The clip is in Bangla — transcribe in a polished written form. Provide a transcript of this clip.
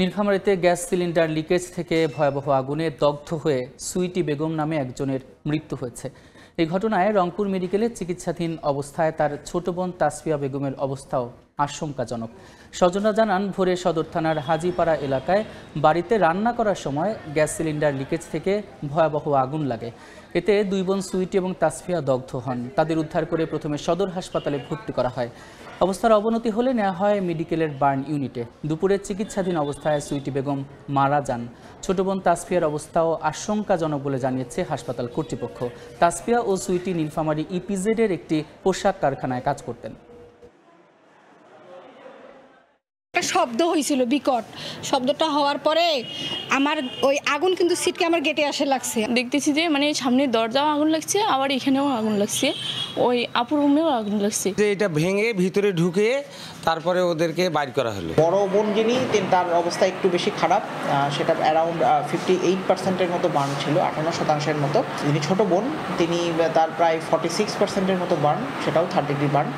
নীলফামারীতে গ্যাস সিলিন্ডার লিকেজ থেকে ভয়াবহ আগুনে দগ্ধ হয়ে সুইটি বেগম নামে একজনের মৃত্যু হয়েছে। এই ঘটনায় রংপুর মেডিকেলে চিকিৎসাধীন অবস্থায় তার ছোট বোন তাসফিয়া বেগমের অবস্থাও আশঙ্কাজনক। স্বজনরা জানান, ভোরে সদর থানার হাজিপাড়া এলাকায় বাড়িতে রান্না করার সময় গ্যাস সিলিন্ডার লিকেজ থেকে ভয়াবহ আগুন লাগে। এতে দুই বোন সুইটি এবং তাসফিয়া দগ্ধ হন। তাদের উদ্ধার করে প্রথমে সদর হাসপাতালে ভর্তি করা হয়। অবস্থার অবনতি হলে নেওয়া হয় মেডিকেলের বার্ন ইউনিটে। দুপুরে চিকিৎসাধীন অবস্থায় সুইটি বেগম মারা যান। ছোট বোন তাসফিয়ার অবস্থাও আশঙ্কাজনক বলে জানিয়েছে হাসপাতাল কর্তৃপক্ষ। তাসফিয়া ও সুইটি নীলফামারী ইপিজেডের একটি পোশাক কারখানায় কাজ করতেন। শব্দ হয়েছিল, বিকট শব্দটা হওয়ার পরে আমার ওই আগুন কিন্তু সিটকে আমার গেটে আসে লাগছে। দেখতেছি যে সামনে দরজাও আগুন লাগছে, আবার এখানেও আগুন লাগছে, ওই আপুর রুমেও আগুন লাগছে। এটা ভেঙে ভিতরে ঢুকে তারপরে ওদেরকে বাইর করা হলো। বড় বোন যিনি, তার অবস্থা একটু বেশি খারাপ, সেটা অ্যারাউন্ড 58%-এর মতো বার্ন ছিল, 58% মতো। যিনি ছোট বোন, তার প্রায় 46%-এর মতো বার্ন, সেটাও 3rd ডিগ্রি বার্ন।